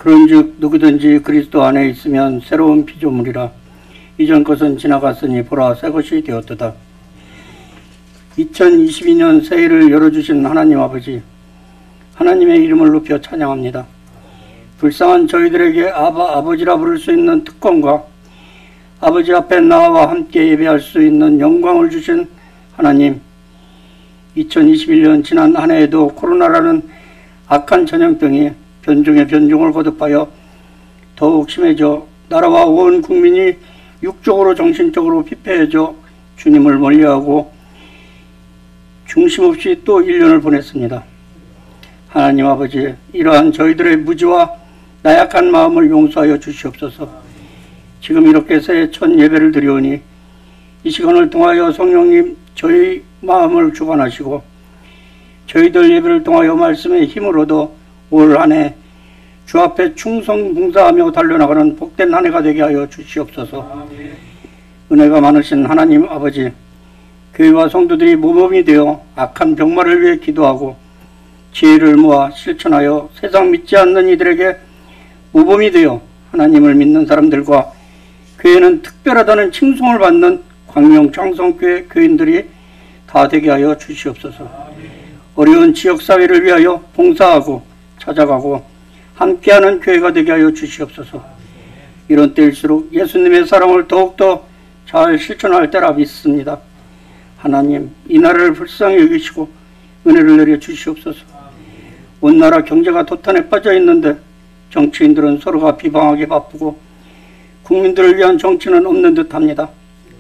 그런즉 누구든지 그리스도 안에 있으면 새로운 피조물이라. 이전 것은 지나갔으니 보라 새 것이 되었도다. 2022년 새해를 열어주신 하나님 아버지, 하나님의 이름을 높여 찬양합니다. 불쌍한 저희들에게 아버지라 부를 수 있는 특권과 아버지 앞에 나와 함께 예배할 수 있는 영광을 주신 하나님, 2021년 지난 한 해에도 코로나라는 악한 전염병이 변종의 변종을 거듭하여 더욱 심해져 나라와 온 국민이 육적으로 정신적으로 피폐해져 주님을 멀리하고 중심 없이 또 1년을 보냈습니다. 하나님 아버지, 이러한 저희들의 무지와 나약한 마음을 용서하여 주시옵소서. 지금 이렇게 새해 첫 예배를 드리오니 이 시간을 통하여 성령님 저희 마음을 주관하시고 저희들 예배를 통하여 말씀의 힘을 얻어 올 한 해 주 앞에 충성 봉사하며 달려나가는 복된 한 해가 되게 하여 주시옵소서. 은혜가 많으신 하나님 아버지, 교회와 성도들이 모범이 되어 악한 병마를 위해 기도하고 지혜를 모아 실천하여 세상 믿지 않는 이들에게 모범이 되어 하나님을 믿는 사람들과 교회는 특별하다는 칭송을 받는 광명 창성교회 교인들이 다 되게 하여 주시옵소서. 어려운 지역사회를 위하여 봉사하고 찾아가고 함께하는 교회가 되게 하여 주시옵소서. 이런 때일수록 예수님의 사랑을 더욱더 잘 실천할 때라 믿습니다. 하나님, 이 나라를 불쌍히 여기시고 은혜를 내려 주시옵소서. 온 나라 경제가 도탄에 빠져 있는데 정치인들은 서로가 비방하게 바쁘고 국민들을 위한 정치는 없는 듯합니다.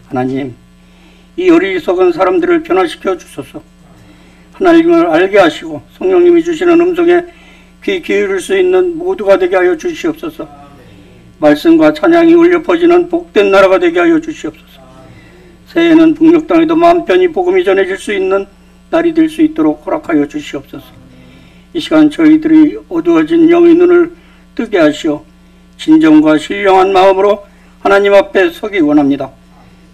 하나님, 이 어리석은 사람들을 변화시켜 주소서. 하나님을 알게 하시고 성령님이 주시는 음성에 귀 기울일 수 있는 모두가 되게 하여 주시옵소서. 말씀과 찬양이 울려 퍼지는 복된 나라가 되게 하여 주시옵소서. 새해에는 북녘 땅에도 마음 편히 복음이 전해질 수 있는 날이 될 수 있도록 허락하여 주시옵소서. 이 시간 저희들이 어두워진 영의 눈을 뜨게 하시어 진정과 신령한 마음으로 하나님 앞에 서기 원합니다.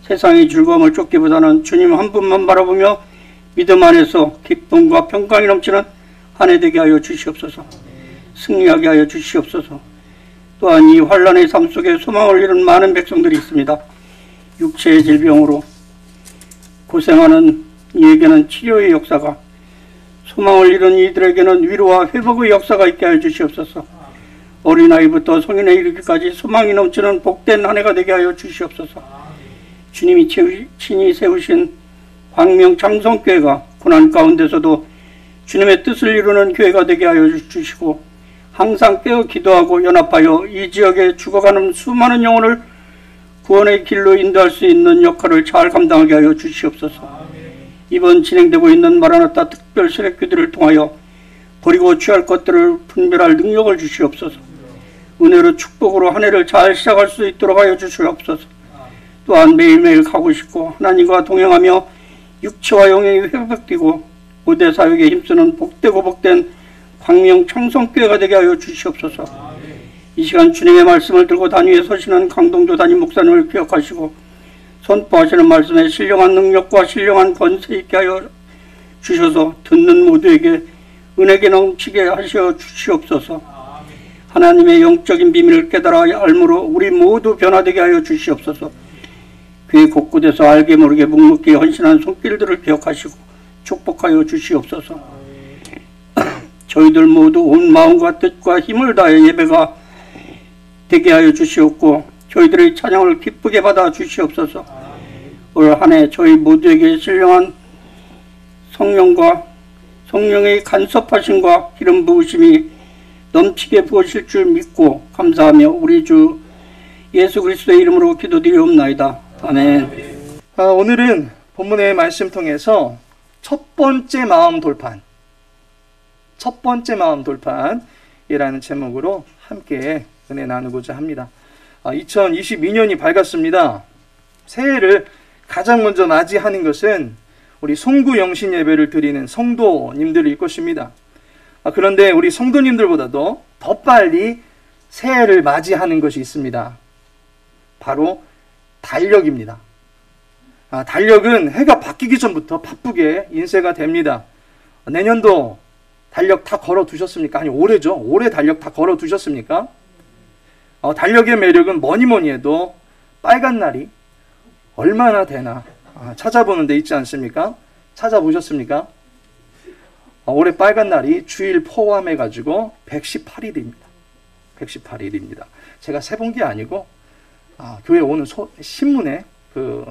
세상의 즐거움을 쫓기보다는 주님 한 분만 바라보며 믿음 안에서 기쁨과 평강이 넘치는 한 해 되게 하여 주시옵소서. 승리하게 하여 주시옵소서. 또한 이 환난의 삶 속에 소망을 잃은 많은 백성들이 있습니다. 육체의 질병으로 고생하는 이에게는 치료의 역사가, 소망을 잃은 이들에게는 위로와 회복의 역사가 있게 하여 주시옵소서. 어린아이부터 성인에 이르기까지 소망이 넘치는 복된 한 해가 되게 하여 주시옵소서. 주님이 친히 세우신 광명 창성교회가 고난 가운데서도 주님의 뜻을 이루는 교회가 되게 하여 주시고 항상 깨어 기도하고 연합하여 이 지역에 죽어가는 수많은 영혼을 구원의 길로 인도할 수 있는 역할을 잘 감당하게 하여 주시옵소서. 이번 진행되고 있는 마라나타 특별 세례교들을 통하여 버리고 취할 것들을 분별할 능력을 주시옵소서. 은혜로 축복으로 한 해를 잘 시작할 수 있도록 하여 주시옵소서. 또한 매일매일 가고 싶고 하나님과 동행하며 육체와 영이 회복되고 고대 사역에 힘쓰는 복되고 복된 광명 창성교회가 되게 하여 주시옵소서. 이 시간 주님의 말씀을 들고 단위에 서시는 강동조 담임 목사님을 기억하시고 선포하시는 말씀에 신령한 능력과 신령한 권세 있게 하여 주셔서 듣는 모두에게 은혜가 넘치게 하셔 주시옵소서. 하나님의 영적인 비밀을 깨달아 알므로 우리 모두 변화되게 하여 주시옵소서. 교회 곳곳에서 알게 모르게 묵묵히 헌신한 손길들을 기억하시고 축복하여 주시옵소서. 저희들 모두 온 마음과 뜻과 힘을 다해 예배가 되게 하여 주시옵고 저희들의 찬양을 기쁘게 받아 주시옵소서. 올 한 해 저희 모두에게 신령한 성령과 성령의 간섭하심과 기름 부으심이 넘치게 부으실 줄 믿고 감사하며 우리 주 예수 그리스도의 이름으로 기도드리옵나이다. 아멘. 오늘은 본문의 말씀 통해서 첫 번째 마음 돌판이라는 제목으로 함께 은혜 나누고자 합니다. 2022년이 밝았습니다. 새해를 가장 먼저 맞이하는 것은 우리 송구 영신 예배를 드리는 성도님들일 것입니다. 그런데 우리 성도님들보다도 더 빨리 새해를 맞이하는 것이 있습니다. 바로 달력입니다. 달력은 해가 바뀌기 전부터 바쁘게 인쇄가 됩니다. 내년도 달력 다 걸어 두셨습니까? 아니, 올해죠. 올해 달력 다 걸어 두셨습니까? 달력의 매력은 뭐니 해도 빨간 날이 얼마나 되나 찾아보는 데 있지 않습니까? 찾아보셨습니까? 올해 빨간 날이 주일 포함해 가지고 118일입니다. 118일입니다. 제가 세본 게 아니고 교회 오는 신문에 그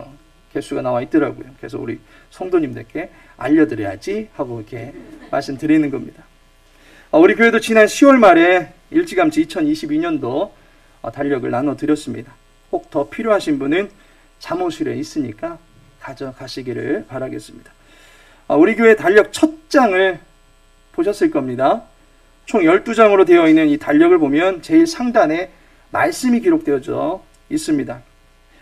개수가 나와 있더라고요. 그래서 우리 성도님들께 알려드려야지 하고 이렇게 말씀드리는 겁니다. 우리 교회도 지난 10월 말에 일찌감치 2022년도 달력을 나눠드렸습니다. 혹 더 필요하신 분은 잠옷실에 있으니까 가져가시기를 바라겠습니다. 우리 교회 달력 첫 장을 보셨을 겁니다. 총 12장으로 되어 있는 이 달력을 보면 제일 상단에 말씀이 기록되어져 있습니다.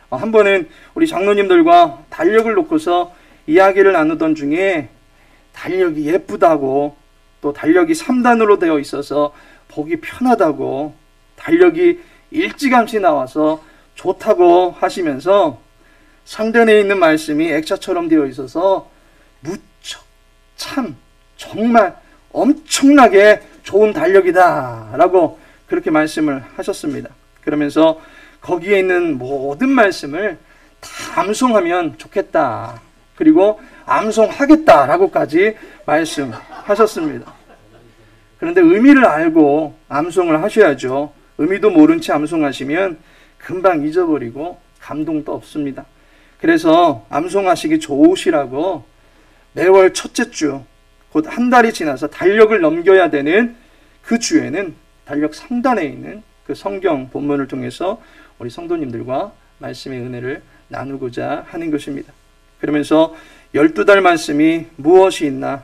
한 번은 우리 장로님들과 달력을 놓고서 이야기를 나누던 중에 달력이 예쁘다고, 또 달력이 3단으로 되어 있어서 보기 편하다고, 달력이 일찌감치 나와서 좋다고 하시면서 상단에 있는 말씀이 액자처럼 되어 있어서 무척 참 정말 엄청나게 좋은 달력이다 라고 그렇게 말씀을 하셨습니다. 그러면서 거기에 있는 모든 말씀을 다 암송하면 좋겠다, 그리고 암송하겠다 라고까지 말씀하셨습니다. 그런데 의미를 알고 암송을 하셔야죠. 의미도 모른 채 암송하시면 금방 잊어버리고 감동도 없습니다. 그래서 암송하시기 좋으시라고 매월 첫째 주, 곧 한 달이 지나서 달력을 넘겨야 되는 그 주에는 달력 상단에 있는 그 성경 본문을 통해서 우리 성도님들과 말씀의 은혜를 나누고자 하는 것입니다. 그러면서 12달 말씀이 무엇이 있나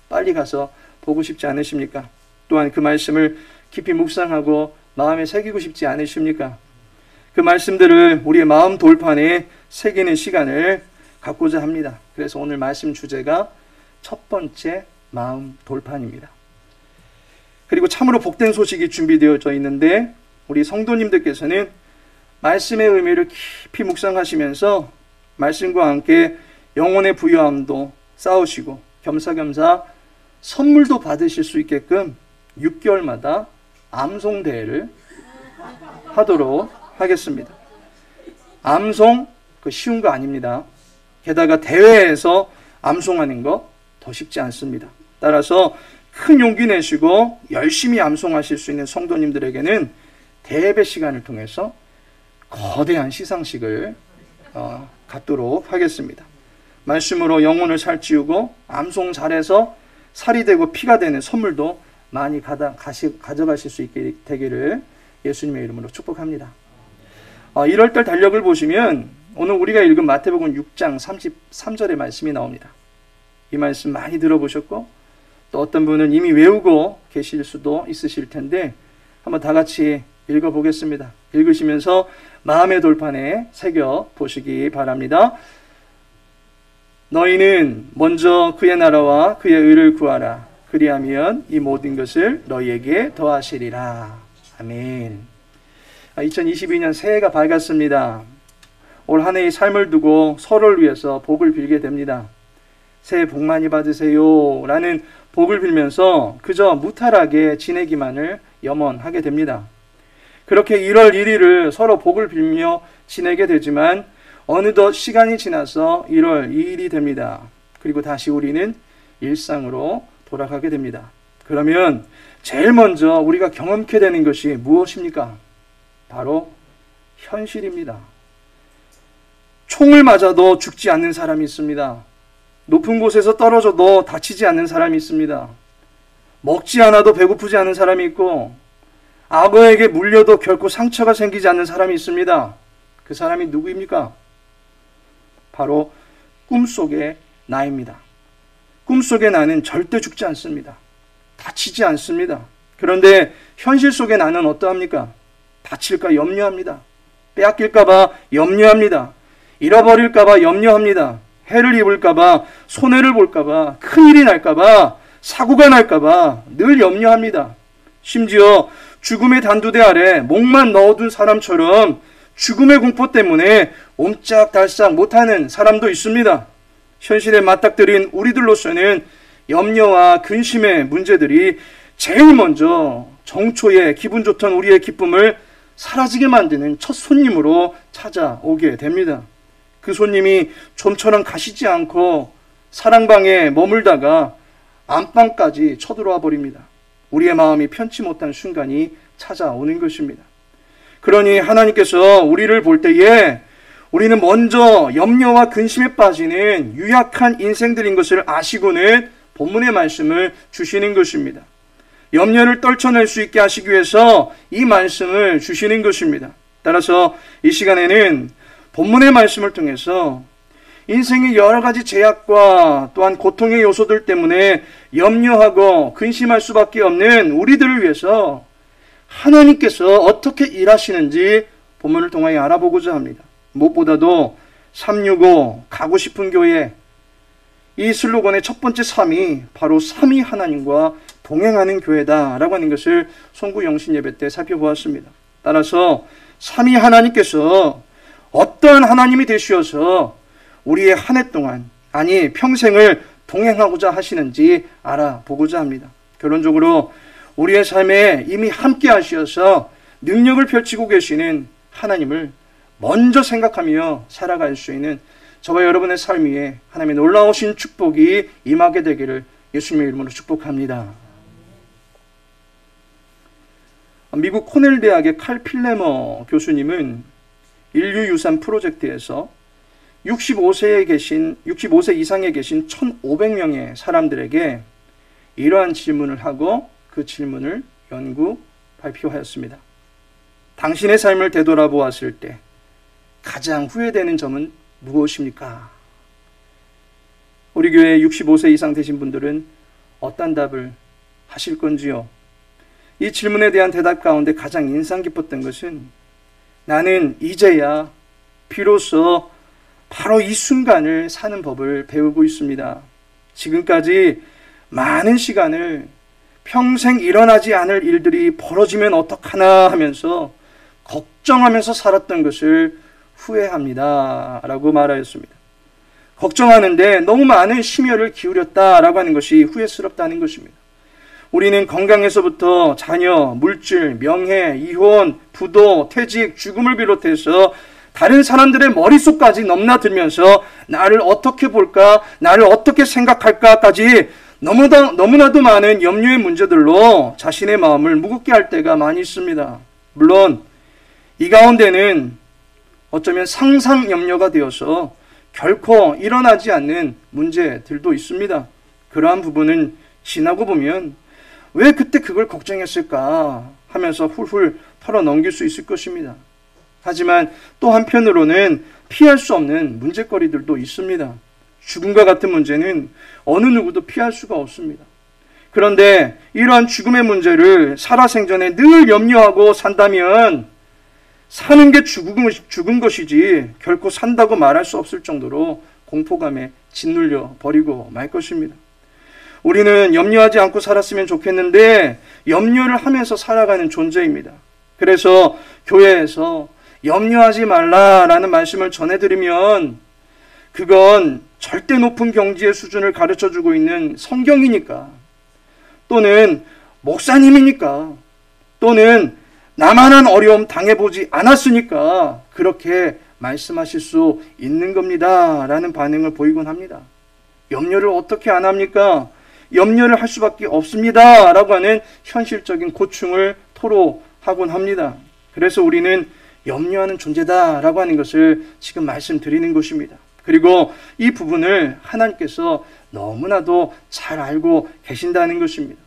빨리 가서 보고 싶지 않으십니까? 또한 그 말씀을 깊이 묵상하고 마음에 새기고 싶지 않으십니까? 그 말씀들을 우리의 마음 돌판에 새기는 시간을 갖고자 합니다. 그래서 오늘 말씀 주제가 첫 번째 마음 돌판입니다. 그리고 참으로 복된 소식이 준비되어져 있는데 우리 성도님들께서는 말씀의 의미를 깊이 묵상하시면서 말씀과 함께 영혼의 부유함도 쌓으시고 겸사겸사 선물도 받으실 수 있게끔 6개월마다 암송대회를 하도록 하겠습니다. 암송 쉬운 거 아닙니다. 게다가 대회에서 암송하는 거 더 쉽지 않습니다. 따라서 큰 용기 내시고 열심히 암송하실 수 있는 성도님들에게는 대예배 시간을 통해서 거대한 시상식을 갖도록 하겠습니다. 말씀으로 영혼을 살찌우고 암송 잘해서 살이 되고 피가 되는 선물도 많이 가져가실 수 있게 되기를 예수님의 이름으로 축복합니다. 1월달 달력을 보시면 오늘 우리가 읽은 마태복음 6장 33절의 말씀이 나옵니다. 이 말씀 많이 들어보셨고 또 어떤 분은 이미 외우고 계실 수도 있으실 텐데 한번 다 같이 읽어보겠습니다. 읽으시면서 마음의 돌판에 새겨보시기 바랍니다. 너희는 먼저 그의 나라와 그의 의를 구하라. 그리하면 이 모든 것을 너희에게 더하시리라. 아멘. 2022년 새해가 밝았습니다. 올 한 해의 삶을 두고 서로를 위해서 복을 빌게 됩니다. 새해 복 많이 받으세요 라는 복을 빌면서 그저 무탈하게 지내기만을 염원하게 됩니다. 그렇게 1월 1일을 서로 복을 빌며 지내게 되지만 어느덧 시간이 지나서 1월 2일이 됩니다. 그리고 다시 우리는 일상으로 돌아가게 됩니다. 그러면 제일 먼저 우리가 경험케 되는 것이 무엇입니까? 바로 현실입니다. 총을 맞아도 죽지 않는 사람이 있습니다. 높은 곳에서 떨어져도 다치지 않는 사람이 있습니다. 먹지 않아도 배고프지 않은 사람이 있고 악어에게 물려도 결코 상처가 생기지 않는 사람이 있습니다. 그 사람이 누구입니까? 바로 꿈속의 나입니다. 꿈속의 나는 절대 죽지 않습니다. 다치지 않습니다. 그런데 현실 속의 나는 어떠합니까? 다칠까 염려합니다. 빼앗길까봐 염려합니다. 잃어버릴까봐 염려합니다. 해를 입을까봐, 손해를 볼까봐, 큰일이 날까봐, 사고가 날까봐 늘 염려합니다. 심지어 죽음의 단두대 아래 목만 넣어둔 사람처럼 죽음의 공포 때문에 옴짝달싹 못하는 사람도 있습니다. 현실에 맞닥뜨린 우리들로서는 염려와 근심의 문제들이 제일 먼저 정초에 기분 좋던 우리의 기쁨을 사라지게 만드는 첫 손님으로 찾아오게 됩니다. 그 손님이 좀처럼 가시지 않고 사랑방에 머물다가 안방까지 쳐들어와 버립니다. 우리의 마음이 편치 못한 순간이 찾아오는 것입니다. 그러니 하나님께서 우리를 볼 때에 우리는 먼저 염려와 근심에 빠지는 유약한 인생들인 것을 아시고는 본문의 말씀을 주시는 것입니다. 염려를 떨쳐낼 수 있게 하시기 위해서 이 말씀을 주시는 것입니다. 따라서 이 시간에는 본문의 말씀을 통해서 인생의 여러 가지 제약과 또한 고통의 요소들 때문에 염려하고 근심할 수밖에 없는 우리들을 위해서 하나님께서 어떻게 일하시는지 본문을 통하여 알아보고자 합니다. 무엇보다도 365 가고 싶은 교회, 이 슬로건의 첫 번째 3이 바로 3위 하나님과 동행하는 교회다라고 하는 것을 송구 영신 예배 때 살펴보았습니다. 따라서 3위 하나님께서 어떠한 하나님이 되시어서 우리의 한 해 동안, 아니 평생을 동행하고자 하시는지 알아보고자 합니다. 결론적으로 우리의 삶에 이미 함께 하시어서 능력을 펼치고 계시는 하나님을 먼저 생각하며 살아갈 수 있는 저와 여러분의 삶 위에 하나님의 놀라우신 축복이 임하게 되기를 예수님의 이름으로 축복합니다. 미국 코넬 대학의 칼 필레머 교수님은 인류유산 프로젝트에서 65세 이상에 계신 1,500명의 사람들에게 이러한 질문을 하고 그 질문을 연구 발표하였습니다. 당신의 삶을 되돌아보았을 때 가장 후회되는 점은 무엇입니까? 우리 교회 65세 이상 되신 분들은 어떤 답을 하실 건지요? 이 질문에 대한 대답 가운데 가장 인상 깊었던 것은 나는 이제야 비로소 바로 이 순간을 사는 법을 배우고 있습니다. 지금까지 많은 시간을 평생 일어나지 않을 일들이 벌어지면 어떡하나 하면서 걱정하면서 살았던 것을 후회합니다 라고 말하였습니다. 걱정하는데 너무 많은 심혈을 기울였다라고 하는 것이 후회스럽다는 것입니다. 우리는 건강에서부터 자녀, 물질, 명예, 이혼, 부도, 퇴직, 죽음을 비롯해서 다른 사람들의 머릿속까지 넘나들면서 나를 어떻게 볼까, 나를 어떻게 생각할까까지 너무나도 많은 염려의 문제들로 자신의 마음을 무겁게 할 때가 많이 있습니다. 물론 이 가운데는 어쩌면 상상 염려가 되어서 결코 일어나지 않는 문제들도 있습니다. 그러한 부분은 지나고 보면 왜 그때 그걸 걱정했을까 하면서 훌훌 털어넘길 수 있을 것입니다. 하지만 또 한편으로는 피할 수 없는 문제거리들도 있습니다. 죽음과 같은 문제는 어느 누구도 피할 수가 없습니다. 그런데 이러한 죽음의 문제를 살아생전에 늘 염려하고 산다면 사는 게 죽은 것이지 결코 산다고 말할 수 없을 정도로 공포감에 짓눌려 버리고 말 것입니다. 우리는 염려하지 않고 살았으면 좋겠는데 염려를 하면서 살아가는 존재입니다. 그래서 교회에서 염려하지 말라라는 말씀을 전해드리면 그건 절대 높은 경지의 수준을 가르쳐주고 있는 성경이니까, 또는 목사님이니까, 또는 나만한 어려움 당해보지 않았으니까 그렇게 말씀하실 수 있는 겁니다 라는 반응을 보이곤 합니다. 염려를 어떻게 안 합니까? 염려를 할 수밖에 없습니다 라고 하는 현실적인 고충을 토로하곤 합니다. 그래서 우리는 염려하는 존재다 라고 하는 것을 지금 말씀드리는 것입니다. 그리고 이 부분을 하나님께서 너무나도 잘 알고 계신다는 것입니다.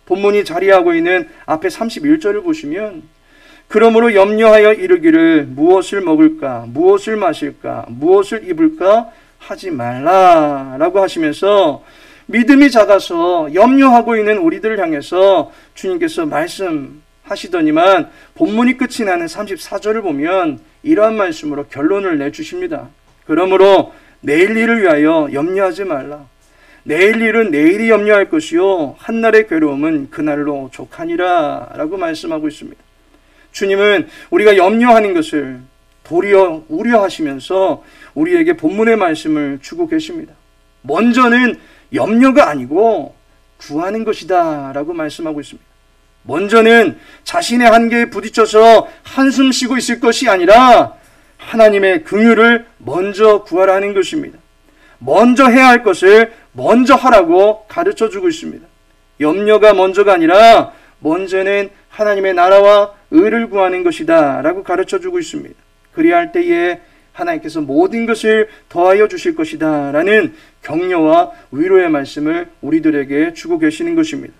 본문이 자리하고 있는 앞에 31절을 보시면 그러므로 염려하여 이르기를 무엇을 먹을까, 무엇을 마실까, 무엇을 입을까 하지 말라라고 하시면서 믿음이 작아서 염려하고 있는 우리들을 향해서 주님께서 말씀하시더니만 본문이 끝이 나는 34절을 보면 이러한 말씀으로 결론을 내주십니다. 그러므로 내일 일을 위하여 염려하지 말라. 내일 일은 내일이 염려할 것이요 한날의 괴로움은 그날로 족하니라 라고 말씀하고 있습니다. 주님은 우리가 염려하는 것을 도리어 우려하시면서 우리에게 본문의 말씀을 주고 계십니다. 먼저는 염려가 아니고 구하는 것이다 라고 말씀하고 있습니다. 먼저는 자신의 한계에 부딪혀서 한숨 쉬고 있을 것이 아니라 하나님의 긍휼을 먼저 구하라는 것입니다. 먼저 해야 할 것을 먼저 하라고 가르쳐 주고 있습니다. 염려가 먼저가 아니라 먼저는 하나님의 나라와 의를 구하는 것이다 라고 가르쳐 주고 있습니다. 그리할 때에 하나님께서 모든 것을 더하여 주실 것이다 라는 격려와 위로의 말씀을 우리들에게 주고 계시는 것입니다.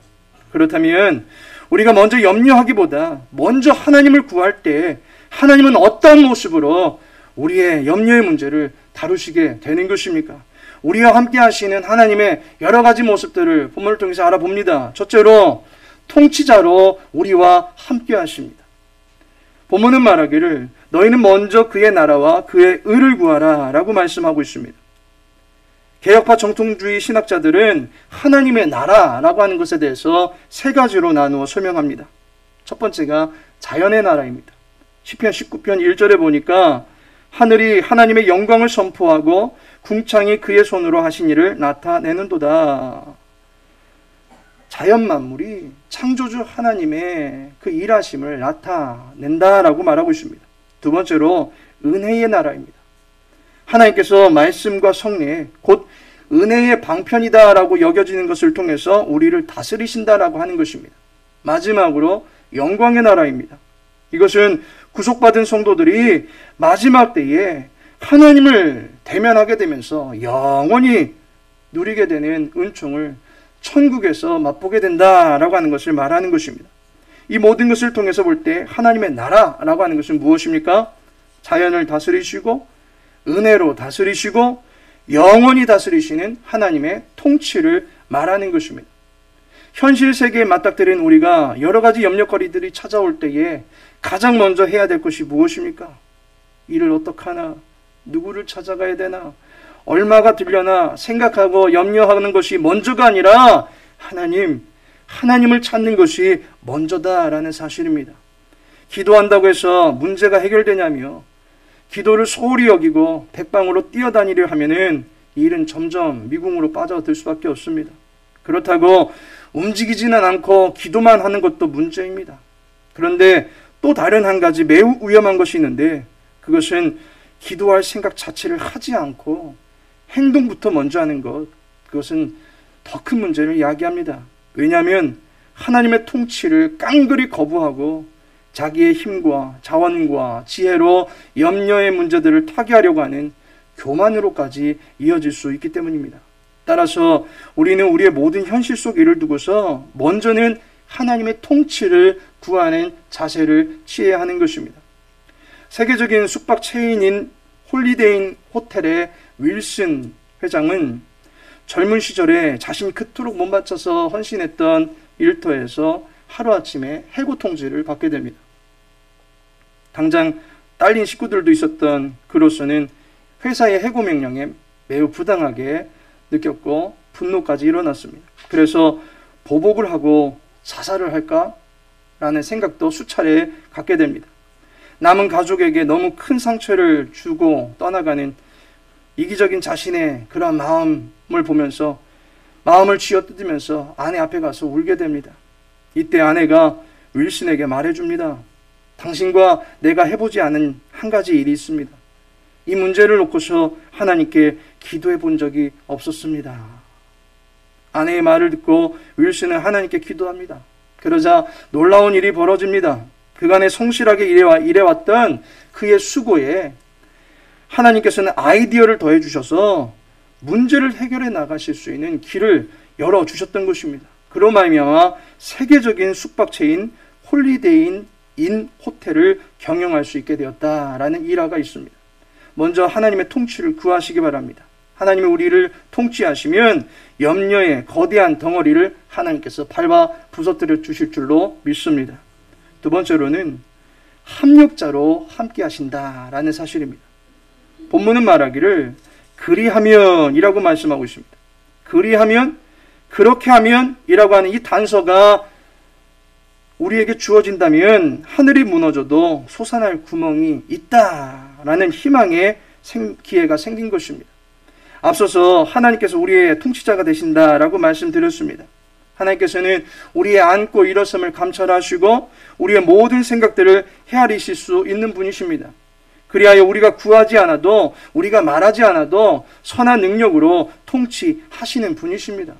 그렇다면 우리가 먼저 염려하기보다 먼저 하나님을 구할 때 하나님은 어떤 모습으로 우리의 염려의 문제를 다루시게 되는 것입니까? 우리와 함께 하시는 하나님의 여러 가지 모습들을 본문을 통해서 알아봅니다. 첫째로 통치자로 우리와 함께 하십니다. 본문은 말하기를 너희는 먼저 그의 나라와 그의 의를 구하라 라고 말씀하고 있습니다. 개혁파 정통주의 신학자들은 하나님의 나라라고 하는 것에 대해서 세 가지로 나누어 설명합니다. 첫 번째가 자연의 나라입니다. 시편 19편 1절에 보니까 하늘이 하나님의 영광을 선포하고 궁창이 그의 손으로 하신 일을 나타내는도다. 자연 만물이 창조주 하나님의 그 일하심을 나타낸다라고 말하고 있습니다. 두 번째로 은혜의 나라입니다. 하나님께서 말씀과 성례, 곧 은혜의 방편이다라고 여겨지는 것을 통해서 우리를 다스리신다라고 하는 것입니다. 마지막으로 영광의 나라입니다. 이것은 구속받은 성도들이 마지막 때에 하나님을 대면하게 되면서 영원히 누리게 되는 은총을 천국에서 맛보게 된다라고 하는 것을 말하는 것입니다. 이 모든 것을 통해서 볼 때 하나님의 나라라고 하는 것은 무엇입니까? 자연을 다스리시고 은혜로 다스리시고 영원히 다스리시는 하나님의 통치를 말하는 것입니다. 현실 세계에 맞닥뜨린 우리가 여러 가지 염려거리들이 찾아올 때에 가장 먼저 해야 될 것이 무엇입니까? 일을 어떻게 하나? 누구를 찾아가야 되나? 얼마가 들려나? 생각하고 염려하는 것이 먼저가 아니라 하나님을 찾는 것이 먼저다라는 사실입니다. 기도한다고 해서 문제가 해결되냐며 기도를 소홀히 여기고 백방으로 뛰어다니려 하면은 일은 점점 미궁으로 빠져들 수밖에 없습니다. 그렇다고 움직이지는 않고 기도만 하는 것도 문제입니다. 그런데 또 다른 한 가지 매우 위험한 것이 있는데 그것은 기도할 생각 자체를 하지 않고 행동부터 먼저 하는 것, 그것은 더 큰 문제를 야기합니다. 왜냐하면 하나님의 통치를 깡그리 거부하고 자기의 힘과 자원과 지혜로 염려의 문제들을 타개하려고 하는 교만으로까지 이어질 수 있기 때문입니다. 따라서 우리는 우리의 모든 현실 속 일을 두고서 먼저는 하나님의 통치를 구하는 자세를 취해야 하는 것입니다. 세계적인 숙박 체인인 홀리데이 호텔의 윌슨 회장은 젊은 시절에 자신이 그토록 못 바쳐서 헌신했던 일터에서 하루아침에 해고 통지를 받게 됩니다. 당장 딸린 식구들도 있었던 그로서는 회사의 해고 명령에 매우 부당하게 느꼈고 분노까지 일어났습니다. 그래서 보복을 하고 자살을 할까? 라는 생각도 수차례 갖게 됩니다. 남은 가족에게 너무 큰 상처를 주고 떠나가는 이기적인 자신의 그런 마음을 보면서 마음을 쥐어뜯으면서 아내 앞에 가서 울게 됩니다. 이때 아내가 윌슨에게 말해줍니다. 당신과 내가 해보지 않은 한 가지 일이 있습니다. 이 문제를 놓고서 하나님께 기도해 본 적이 없었습니다. 아내의 말을 듣고 윌슨은 하나님께 기도합니다. 그러자 놀라운 일이 벌어집니다. 그간에 성실하게 일해왔던 그의 수고에 하나님께서는 아이디어를 더해 주셔서 문제를 해결해 나가실 수 있는 길을 열어주셨던 것입니다. 그로 말미암아 세계적인 숙박체인 홀리데이 인 호텔을 경영할 수 있게 되었다라는 일화가 있습니다. 먼저 하나님의 통치를 구하시기 바랍니다. 하나님이 우리를 통치하시면 염려의 거대한 덩어리를 하나님께서 밟아 부서뜨려 주실 줄로 믿습니다. 두 번째로는 합력자로 함께 하신다라는 사실입니다. 본문은 말하기를 그리하면 이라고 말씀하고 있습니다. 그리하면, 그렇게 하면 이라고 하는 이 단서가 우리에게 주어진다면 하늘이 무너져도 솟아날 구멍이 있다라는 희망의 기회가 생긴 것입니다. 앞서서 하나님께서 우리의 통치자가 되신다라고 말씀드렸습니다. 하나님께서는 우리의 앉고 일어섬을 감찰하시고 우리의 모든 생각들을 헤아리실 수 있는 분이십니다. 그리하여 우리가 구하지 않아도, 우리가 말하지 않아도 선한 능력으로 통치하시는 분이십니다.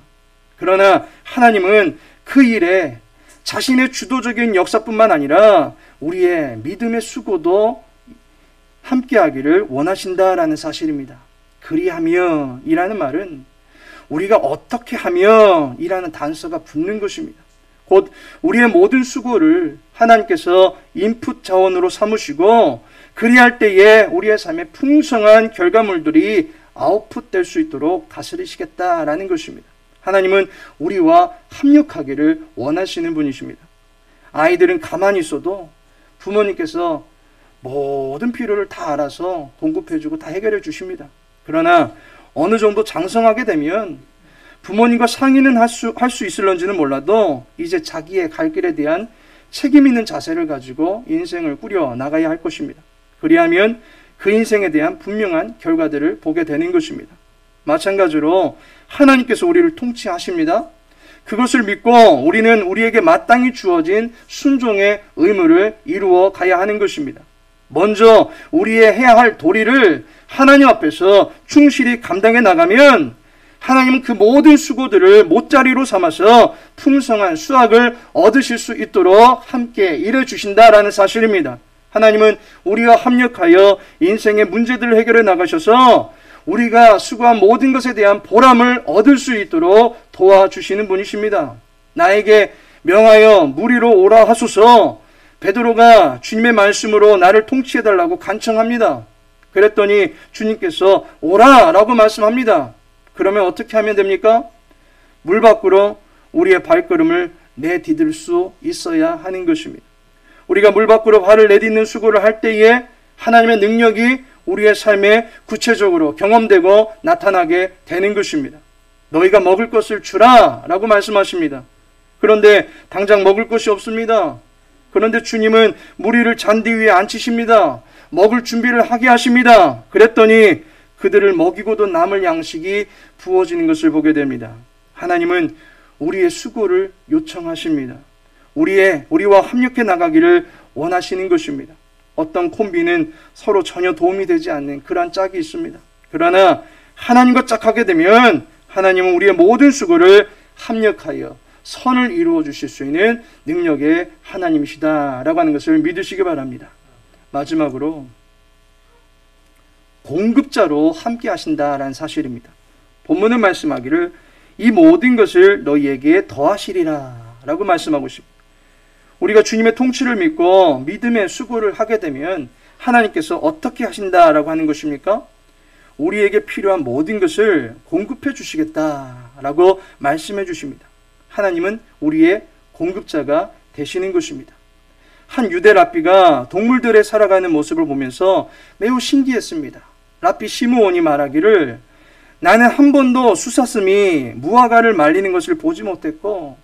그러나 하나님은 그 일에 자신의 주도적인 역사뿐만 아니라 우리의 믿음의 수고도 함께하기를 원하신다라는 사실입니다. 그리하며 이라는 말은 우리가 어떻게 하며 이라는 단서가 붙는 것입니다. 곧 우리의 모든 수고를 하나님께서 인풋 자원으로 삼으시고 그리할 때에 우리의 삶에 풍성한 결과물들이 아웃풋 될 수 있도록 다스리시겠다라는 것입니다. 하나님은 우리와 합력하기를 원하시는 분이십니다. 아이들은 가만히 있어도 부모님께서 모든 필요를 다 알아서 공급해주고 다 해결해 주십니다. 그러나 어느 정도 장성하게 되면 부모님과 상의는 할 수 있을런지는 몰라도 이제 자기의 갈 길에 대한 책임 있는 자세를 가지고 인생을 꾸려 나가야 할 것입니다. 그리하면 그 인생에 대한 분명한 결과들을 보게 되는 것입니다. 마찬가지로 하나님께서 우리를 통치하십니다. 그것을 믿고 우리는 우리에게 마땅히 주어진 순종의 의무를 이루어 가야 하는 것입니다. 먼저 우리의 해야 할 도리를 하나님 앞에서 충실히 감당해 나가면 하나님은 그 모든 수고들을 못자리로 삼아서 풍성한 수확을 얻으실 수 있도록 함께 일해 주신다라는 사실입니다. 하나님은 우리와 합력하여 인생의 문제들을 해결해 나가셔서 우리가 수고한 모든 것에 대한 보람을 얻을 수 있도록 도와주시는 분이십니다. 나에게 명하여 무리로 오라 하소서. 베드로가 주님의 말씀으로 나를 통치해달라고 간청합니다. 그랬더니 주님께서 오라라고 말씀합니다. 그러면 어떻게 하면 됩니까? 물 밖으로 우리의 발걸음을 내디딜 수 있어야 하는 것입니다. 우리가 물 밖으로 발을 내딛는 수고를 할 때에 하나님의 능력이 우리의 삶에 구체적으로 경험되고 나타나게 되는 것입니다. 너희가 먹을 것을 주라 라고 말씀하십니다. 그런데 당장 먹을 것이 없습니다. 그런데 주님은 무리를 잔디 위에 앉히십니다. 먹을 준비를 하게 하십니다. 그랬더니 그들을 먹이고도 남을 양식이 부어지는 것을 보게 됩니다. 하나님은 우리의 수고를 요청하십니다. 우리와 합력해 나가기를 원하시는 것입니다. 어떤 콤비는 서로 전혀 도움이 되지 않는 그러한 짝이 있습니다. 그러나 하나님과 짝하게 되면 하나님은 우리의 모든 수고를 합력하여 선을 이루어 주실 수 있는 능력의 하나님이시다라고 하는 것을 믿으시기 바랍니다. 마지막으로 공급자로 함께 하신다라는 사실입니다. 본문은 말씀하기를 이 모든 것을 너희에게 더하시리라 라고 말씀하고 있습니다. 우리가 주님의 통치를 믿고 믿음의 수고를 하게 되면 하나님께서 어떻게 하신다라고 하는 것입니까? 우리에게 필요한 모든 것을 공급해 주시겠다라고 말씀해 주십니다. 하나님은 우리의 공급자가 되시는 것입니다. 한 유대 랍비가 동물들의 살아가는 모습을 보면서 매우 신기했습니다. 랍비 시므온이 말하기를 나는 한 번도 수사슴이 무화과를 말리는 것을 보지 못했고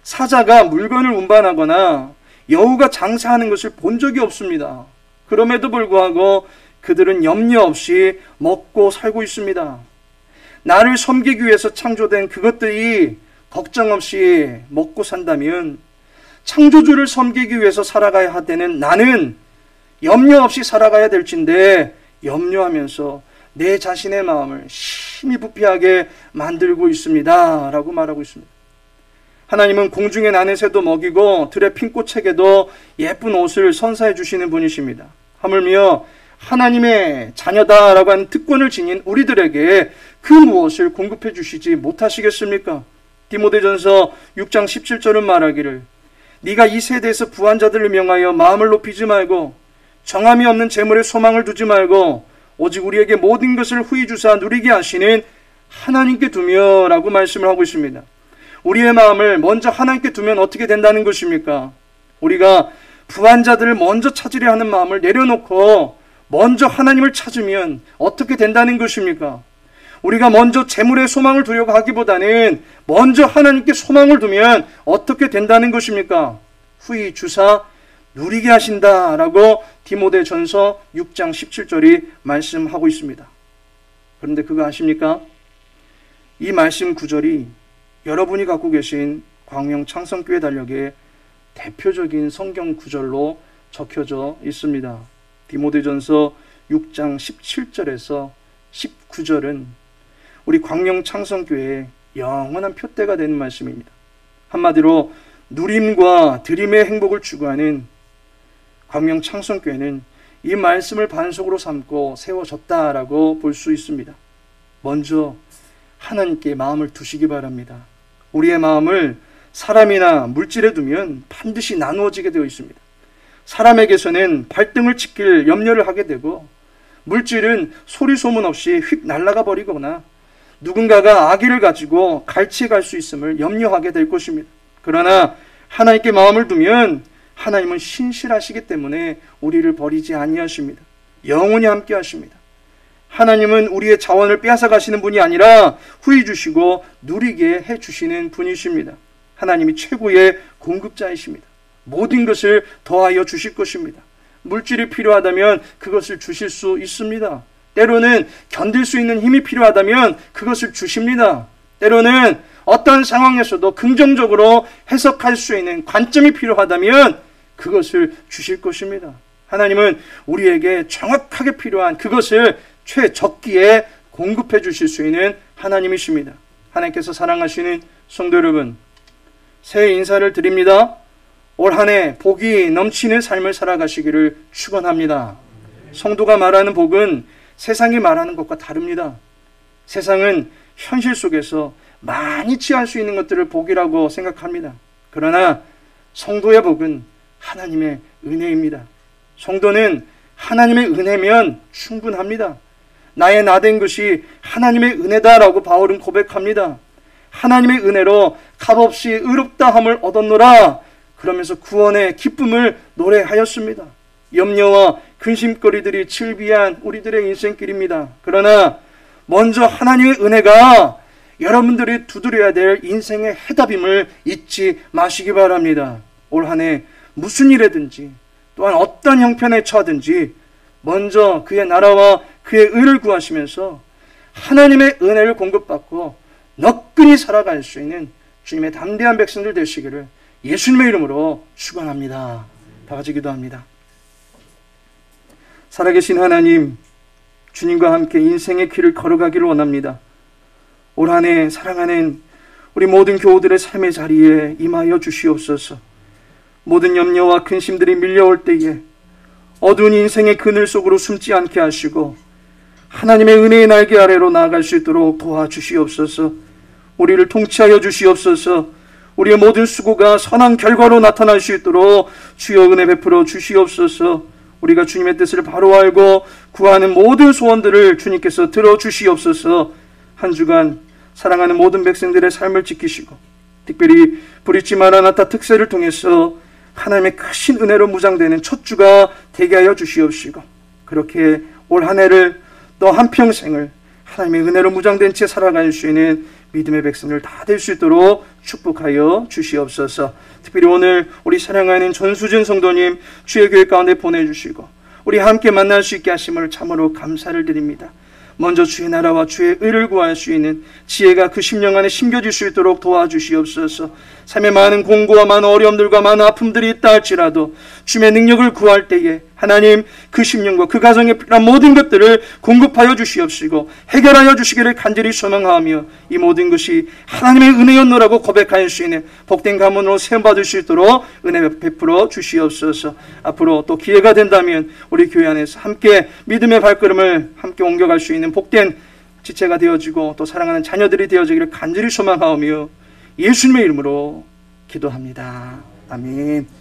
사자가 물건을 운반하거나 여우가 장사하는 것을 본 적이 없습니다. 그럼에도 불구하고 그들은 염려 없이 먹고 살고 있습니다. 나를 섬기기 위해서 창조된 그것들이 걱정 없이 먹고 산다면 창조주를 섬기기 위해서 살아가야 하되는 나는 염려 없이 살아가야 될진데 염려하면서 내 자신의 마음을 심히 부패하게 만들고 있습니다 라고 말하고 있습니다. 하나님은 공중에 나는 새도 먹이고 들의 핀꽃에게도 예쁜 옷을 선사해 주시는 분이십니다. 하물며 하나님의 자녀다라고 하는 특권을 지닌 우리들에게 그 무엇을 공급해 주시지 못하시겠습니까? 디모데전서 6장 17절은 말하기를 네가 이 세대에서 부한 자들을 명하여 마음을 높이지 말고 정함이 없는 재물에 소망을 두지 말고 오직 우리에게 모든 것을 후히 주사 누리게 하시는 하나님께 두며 라고 말씀을 하고 있습니다. 우리의 마음을 먼저 하나님께 두면 어떻게 된다는 것입니까? 우리가 부한 자들을 먼저 찾으려 하는 마음을 내려놓고 먼저 하나님을 찾으면 어떻게 된다는 것입니까? 우리가 먼저 재물에 소망을 두려고 하기보다는 먼저 하나님께 소망을 두면 어떻게 된다는 것입니까? 후히 주사 누리게 하신다라고 디모데전서 6장 17절이 말씀하고 있습니다. 그런데 그거 아십니까? 이 말씀 구절이 여러분이 갖고 계신 광명 창성교회 달력의 대표적인 성경 구절로 적혀져 있습니다. 디모데전서 6장 17절에서 19절은 우리 광명 창성교회의 영원한 표대가 되는 말씀입니다. 한마디로 누림과 드림의 행복을 추구하는 광명 창성교회는 이 말씀을 반석으로 삼고 세워졌다라고 볼 수 있습니다. 먼저 하나님께 마음을 두시기 바랍니다. 우리의 마음을 사람이나 물질에 두면 반드시 나누어지게 되어 있습니다. 사람에게서는 발등을 지킬 염려를 하게 되고, 물질은 소리 소문 없이 휙 날아가 버리거나 누군가가 악의를 가지고 갈취해 갈 수 있음을 염려하게 될 것입니다. 그러나 하나님께 마음을 두면 하나님은 신실하시기 때문에 우리를 버리지 아니하십니다. 영원히 함께 하십니다. 하나님은 우리의 자원을 빼앗아 가시는 분이 아니라 후히 주시고 누리게 해주시는 분이십니다. 하나님이 최고의 공급자이십니다. 모든 것을 더하여 주실 것입니다. 물질이 필요하다면 그것을 주실 수 있습니다. 때로는 견딜 수 있는 힘이 필요하다면 그것을 주십니다. 때로는 어떤 상황에서도 긍정적으로 해석할 수 있는 관점이 필요하다면 그것을 주실 것입니다. 하나님은 우리에게 정확하게 필요한 그것을 최적기에 공급해 주실 수 있는 하나님이십니다. 하나님께서 사랑하시는 성도 여러분, 새해 인사를 드립니다. 올 한 해 복이 넘치는 삶을 살아가시기를 축원합니다. 성도가 말하는 복은 세상이 말하는 것과 다릅니다. 세상은 현실 속에서 많이 취할 수 있는 것들을 복이라고 생각합니다. 그러나 성도의 복은 하나님의 은혜입니다. 성도는 하나님의 은혜면 충분합니다. 나의 나된 것이 하나님의 은혜다라고 바울은 고백합니다. 하나님의 은혜로 값없이 의롭다함을 얻었노라 그러면서 구원의 기쁨을 노래하였습니다. 염려와 근심거리들이 즐비한 우리들의 인생길입니다. 그러나 먼저 하나님의 은혜가 여러분들이 두드려야 될 인생의 해답임을 잊지 마시기 바랍니다. 올 한 해 무슨 일이든지 또한 어떤 형편에 처하든지 먼저 그의 나라와 그의 의를 구하시면서 하나님의 은혜를 공급받고 너끈히 살아갈 수 있는 주님의 담대한 백성들 되시기를 예수님의 이름으로 축원합니다. 다 같이 기도합니다. 살아계신 하나님, 주님과 함께 인생의 길을 걸어가기를 원합니다. 올 한 해 사랑하는 우리 모든 교우들의 삶의 자리에 임하여 주시옵소서. 모든 염려와 근심들이 밀려올 때에 어두운 인생의 그늘 속으로 숨지 않게 하시고 하나님의 은혜의 날개 아래로 나아갈 수 있도록 도와주시옵소서. 우리를 통치하여 주시옵소서. 우리의 모든 수고가 선한 결과로 나타날 수 있도록 주여 은혜 베풀어 주시옵소서. 우리가 주님의 뜻을 바로 알고 구하는 모든 소원들을 주님께서 들어주시옵소서. 한 주간 사랑하는 모든 백성들의 삶을 지키시고 특별히 브릿지 마라나타 특세를 통해서 하나님의 크신 은혜로 무장되는 첫 주가 되게 하여 주시옵시고 그렇게 올 한 해를 또 한평생을 하나님의 은혜로 무장된 채 살아갈 수 있는 믿음의 백성들 다 될 수 있도록 축복하여 주시옵소서. 특별히 오늘 우리 사랑하는 전수진 성도님 주의 교회 가운데 보내주시고 우리 함께 만날 수 있게 하심을 참으로 감사를 드립니다. 먼저 주의 나라와 주의 의를 구할 수 있는 지혜가 그 심령 안에 심겨질 수 있도록 도와주시옵소서. 삶의 많은 공고와 많은 어려움들과 많은 아픔들이 있다 할지라도 주님의 능력을 구할 때에 하나님 그 심령과 그 가정에 필요한 모든 것들을 공급하여 주시옵시고 해결하여 주시기를 간절히 소망하며 이 모든 것이 하나님의 은혜였노라고 고백할 수 있는 복된 가문으로 세움받을 수 있도록 은혜 베풀어 주시옵소서. 앞으로 또 기회가 된다면 우리 교회 안에서 함께 믿음의 발걸음을 함께 옮겨갈 수 있는 복된 지체가 되어지고 또 사랑하는 자녀들이 되어지기를 간절히 소망하며 예수님의 이름으로 기도합니다. 아멘.